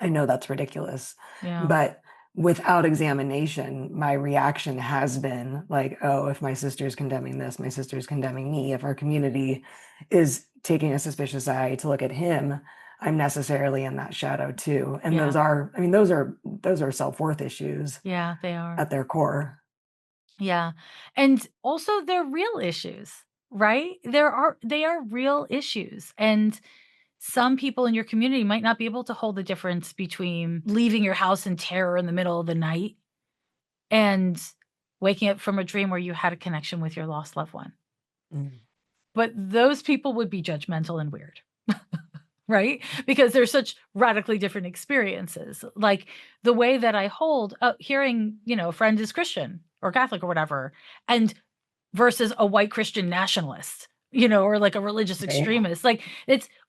know that's ridiculous, Yeah. but without examination, my reaction has been like, oh, if my sister's condemning this, my sister's condemning me. If our community is taking a suspicious eye to look at him, I'm necessarily in that shadow too. And Yeah. I mean, those are self-worth issues Yeah, they are. at their core. Yeah. And also they're real issues, right? They are real issues. And some people in your community might not be able to hold the difference between leaving your house in terror in the middle of the night and waking up from a dream where you had a connection with your lost loved one. Mm. But those people would be judgmental and weird, right? Because they're such radically different experiences. Like the way that I hold hearing, a friend is Christian or Catholic or whatever, and versus a white Christian nationalist, or like a religious Right. extremist. Like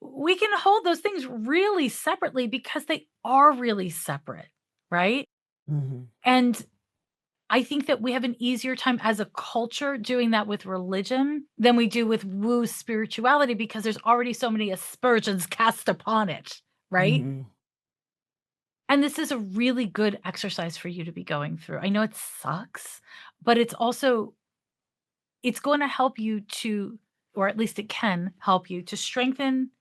we can hold those things really separately because they are really separate, right? Mhm. And I think that we have an easier time as a culture doing that with religion than we do with woo spirituality because there's already so many aspersions cast upon it, right? Mhm. And this is a really good exercise for you to be going through. I know it sucks, but it's going to help you to, or at least it can help you to strengthen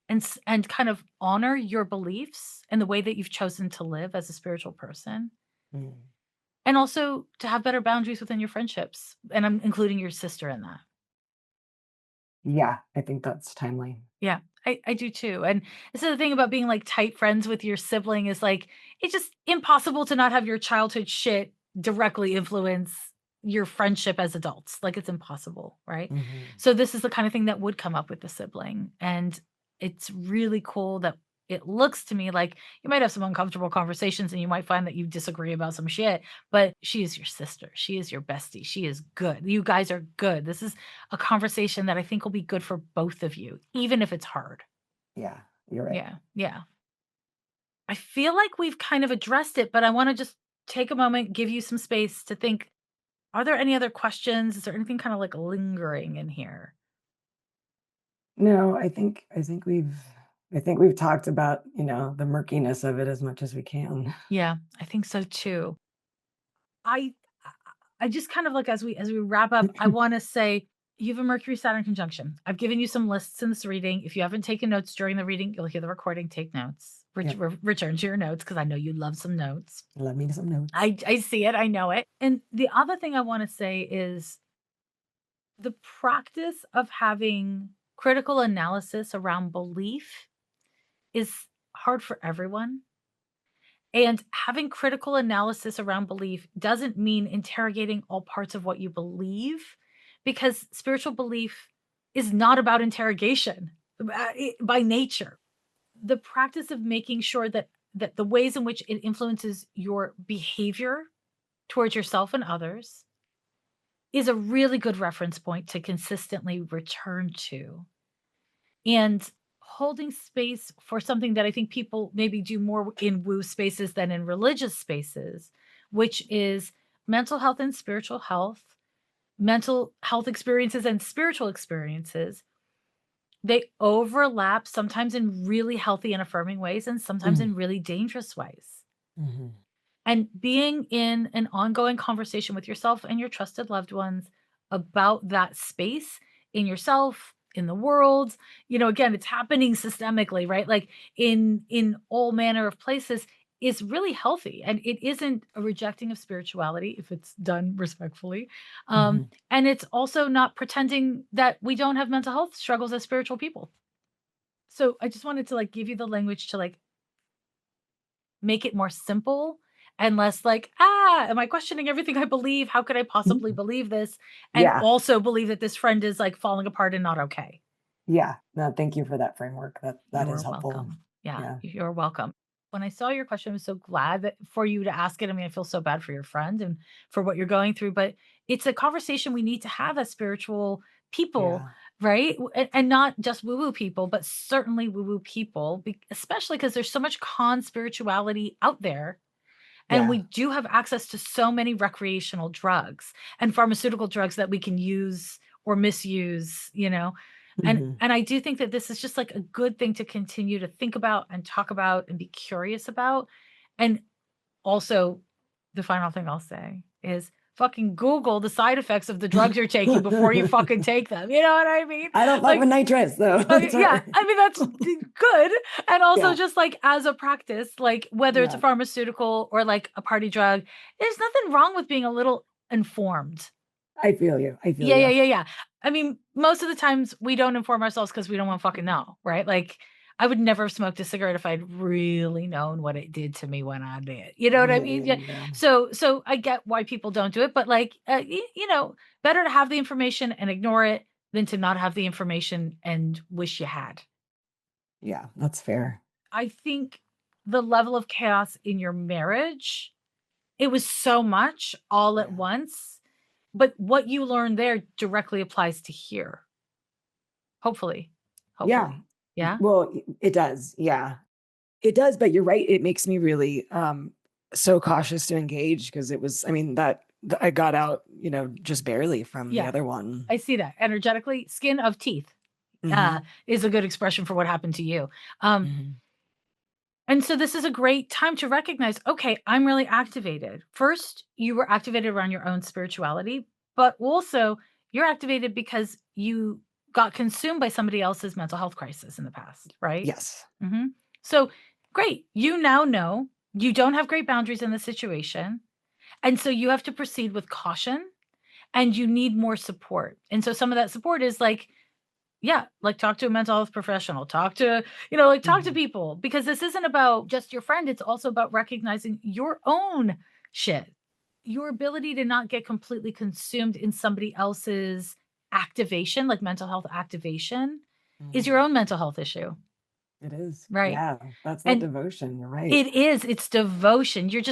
and kind of honor your beliefs and the way that you've chosen to live as a spiritual person, Mhm. and also to have better boundaries within your friendships, and I'm including your sister in that. Yeah, I think that's timely. Yeah, I do too, and this is the thing about being, like, tight friends with your sibling is, like, it's just impossible to not have your childhood shit directly influence your friendship as adults, like, it's impossible, right? Mhm. So this is the kind of thing that would come up with the sibling, and it's really cool that it looks to me like you might have some uncomfortable conversations, and you might find that you disagree about some shit, but she is your sister, she is your bestie, she is good, you guys are good, this is a conversation that I think will be good for both of you, even if it's hard. Yeah, you're right. Yeah, yeah. I feel like we've kind of addressed it, but I wanna just take a moment, give you some space to think, are there any other questions? Is there anything kinda, like, lingering in here? No, I think we've talked about, the murkiness of it as much as we can. Yeah, I think so too. I I I just kind of like as we wrap up, I wanna say you have a Mercury Saturn conjunction. I've given you some lists in this reading. If you haven't taken notes during the reading, you'll hear the recording, take notes. Yep. Return to your notes because I know you love some notes. Love me some notes. I see it, I know it. And the other thing I wanna say is the practice of having critical analysis around belief is hard for everyone. And having critical analysis around belief doesn't mean interrogating all parts of what you believe, because spiritual belief is not about interrogation by nature. The practice of making sure that the ways in which it influences your behavior towards yourself and others is a really good reference point to consistently return to. And holding space for something that I think people maybe do more in woo spaces than in religious spaces, which is mental health and spiritual health, mental health experiences and spiritual experiences. They overlap sometimes in really healthy and affirming ways and sometimes Mm. in really dangerous ways. Mhm. And being in an ongoing conversation with yourself and your trusted loved ones about that space in yourself, in the world, again, it's happening systemically, right? Like in all manner of places is really healthy, and it isn't a rejecting of spirituality if it's done respectfully. Mhm. And it's also not pretending that we don't have mental health struggles as spiritual people. So I just wanted to like give you the language to like make it more simple and less like, am I questioning everything I believe? How could I possibly Mhm. believe this? And Yeah. also believe that this friend is like falling apart and not okay. Yeah. No, thank you for that framework. That is You're helpful. welcome. Yeah, Yeah. you're welcome. When I saw your question, I was so glad for you to ask it. I mean, I feel so bad for your friend and for what you're going through, but it's a conversation we need to have as spiritual people, Yeah. right? And not just woo woo people, but certainly woo woo people, especially because there's so much con spirituality out there. And we Yeah. do have access to so many recreational drugs and pharmaceutical drugs that we can use or misuse, Mhm. And I do think that this is just like a good thing to continue to think about and talk about and be curious about. And also, the final thing I'll say is fucking Google the side effects of the drugs you're taking before you fucking take them. You know what I mean? I don't fuck Like, with nitrous, so that's yeah, right. I mean, that's good. And also Yeah, just like as a practice, like whether it's a yeah. pharmaceutical or like a party drug, there's nothing wrong with being a little informed. I feel you, I feel Yeah, yeah, you. yeah, yeah. I mean, most of the times we don't inform ourselves because we don't wanna fucking know, right? Like, I would never have smoked a cigarette if I'd really known what it did to me when I did. You know what I Yeah, mean? yeah, Yeah. yeah. So I get why people don't do it, but like, better to have the information and ignore it than to not have the information and wish you had. Yeah, that's fair. I think the level of chaos in your marriage, it was so much all at Yeah. once, but what you learned there directly applies to here. Hopefully. Yeah. Hopefully. Yeah? Well, it does, yeah. It does, but you're right, it makes me really, so cautious to engage because it was I mean, I got out, just barely from the Yeah. other one. I see that. Energetically, skin of teeth, Mhm, is a good expression for what happened to you. Um, mhm. and so this is a great time to recognize, okay, I'm really activated. First, you were activated around your own spirituality, but also you're activated because you got consumed by somebody else's mental health crisis in the past, right? Yes. Mhm. So, great. You now know you don't have great boundaries in the situation. And so you have to proceed with caution and you need more support. And so some of that support is like, yeah, like talk to a mental health professional, talk to Mhm. people because this isn't about just your friend. It's also about recognizing your own shit, your ability to not get completely consumed in somebody else's activation, like mental health activation, is your Mhm. own mental health issue. It is. Right. Yeah, that's that And devotion, you're right. it is, it's devotion. You're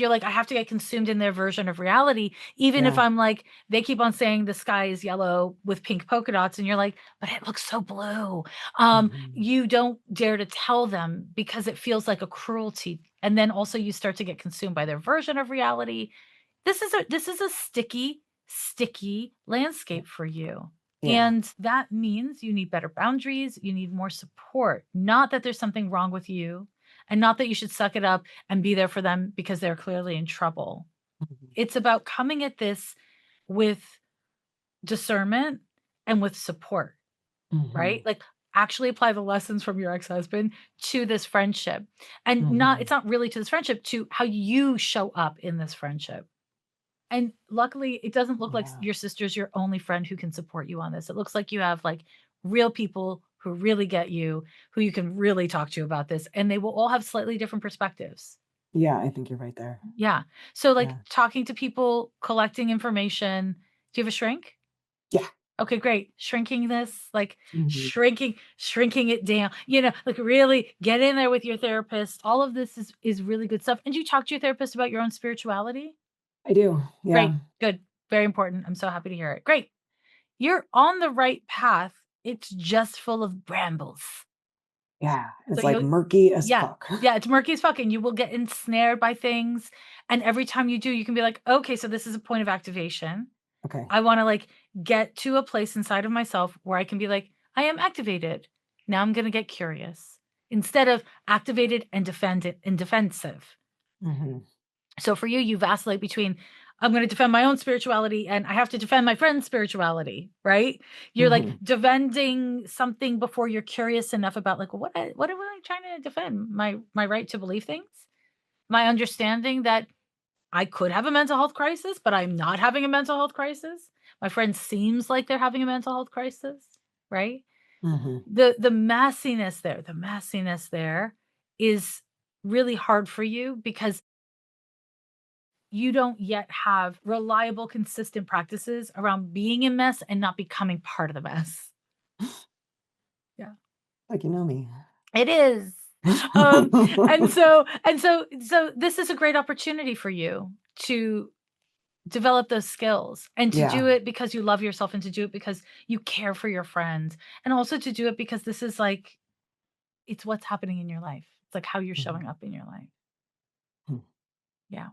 like, "I have to get consumed in their version of reality," even if Yeah. I'm like, they keep on saying the sky is yellow with pink polka dots, and you're like, "But it looks so blue." Mhm. You don't dare to tell them because it feels like a cruelty, and then also you start to get consumed by their version of reality. This is a sticky, sticky Yeah. landscape for you. Yeah. And that means you need better boundaries, you need more support. Not that there's something wrong with you, and not that you should suck it up and be there for them because they're clearly in trouble. Mhm. It's about coming at this with discernment and with support, right? Mhm. Like actually apply the lessons from your ex-husband to this friendship. And not it's Mhm. not really to this friendship, to how you show up in this friendship. And luckily, it doesn't look like Yeah. your sister's your only friend who can support you on this. It looks like you have, like, real people who really get you, who you can really talk to about this, and they will all have slightly different perspectives. Yeah, I think you're right there. Yeah. So, like, Yeah. talking to people, collecting information. Do you have a shrink? Yeah. Okay, great. Shrinking this, like, Mhm. shrinking it down, like, really get in there with your therapist. All of this is really good stuff. And do you talk to your therapist about your own spirituality? I do. Great, Yeah. good, very important. I'm so happy to hear it. Great. You're on the right path. It's just full of brambles. Yeah. So It's, like, you'll murky as yeah, fuck. yeah, it's murky as fuck, and you will get ensnared by things, and every time you do, you can be like, "Okay, so this is a point of activation. Okay. I wanna, like, get to a place inside of myself where I can be like, 'I am activated. Now I'm gonna get curious,' instead of activated and defensive. Mhm. So for you, you vacillate between, I'm going to defend my own spirituality and I have to defend my friend's spirituality, right? You're like Mhm. defending something before you're curious enough about like, what am I trying to defend? My right to believe things, my understanding that I could have a mental health crisis, but I'm not having a mental health crisis. My friend seems like they're having a mental health crisis, right? Mhm. The massiness there is really hard for you because you don't yet have reliable, consistent practices around being in mess and not becoming part of the mess. Yeah. Like you know me. It is. And so this is a great opportunity for you to develop those skills and to Yeah. do it because you love yourself and to do it because you care for your friends and also to do it because this is like it's what's happening in your life. It's like how you're Mhm. showing up in your life. Hmm. Yeah.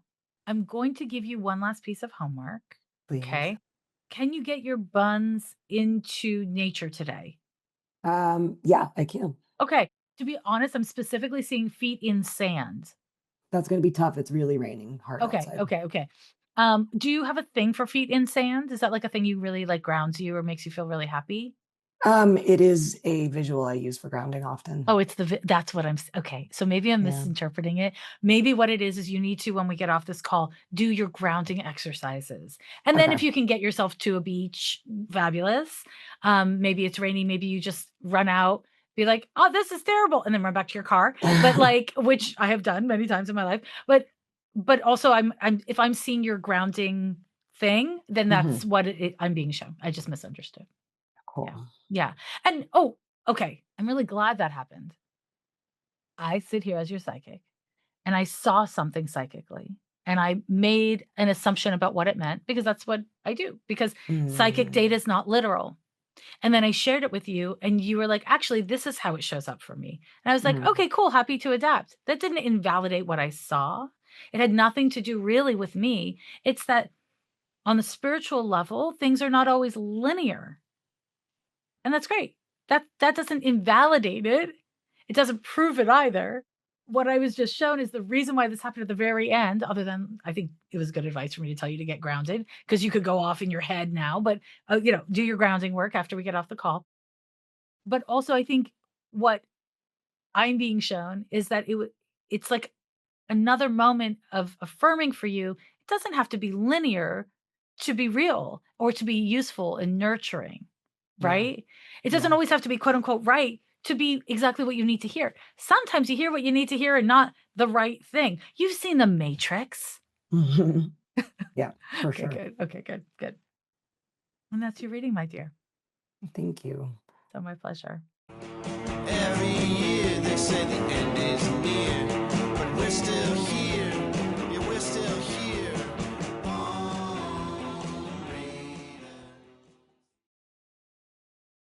I'm going to give you one last piece of homework. Please. Okay. Can you get your buns into nature today? Yeah, I can. Okay. To be honest, I'm specifically seeing feet in sand. That's gonna be tough. It's really raining hard Okay, outside. okay, okay. Do you have a thing for feet in sand? Is that like a thing you really like grounds you or makes you feel really happy? It is a visual I use for grounding often. Oh, it's the that's what I'm s okay, so maybe I'm Yeah. misinterpreting it. Maybe what it is you need to, when we get off this call, do your grounding exercises, and then Okay. if you can get yourself to a beach, fabulous. Maybe it's raining, maybe you just run out, be like, "Oh, this is terrible," and then run back to your car, but, like which I have done many times in my life, but also I'm if I'm seeing your grounding thing, then that's Mhm. what I'm being shown. I just misunderstood. Yeah. Cool. Yeah, and oh, okay, I'm really glad that happened. I sit here as your psychic and I saw something psychically and I made an assumption about what it meant because that's what I do because psychic data Mm, is not literal. And then I shared it with you and you were like, actually, this is how it shows up for me. And I was like, mm, okay, cool, happy to adapt. That didn't invalidate what I saw. It had nothing to do really with me. It's that on the spiritual level, things are not always linear. And that's great. That doesn't invalidate it. It doesn't prove it either. What I was just shown is the reason why this happened at the very end, other than I think it was good advice for me to tell you to get grounded because you could go off in your head now, but, do your grounding work after we get off the call. But also I think what I'm being shown is that it's like another moment of affirming for you. It doesn't have to be linear to be real or to be useful and nurturing, yeah, right? It doesn't yeah. always have to be quote unquote right to be exactly what you need to hear. Sometimes you hear what you need to hear and not the right thing. You've seen The Matrix. Mhm. Yeah, for Okay, sure. good. Okay, good, good. And that's your reading, my dear. Thank you. So my pleasure. Every year they say the end is near, but we're still here.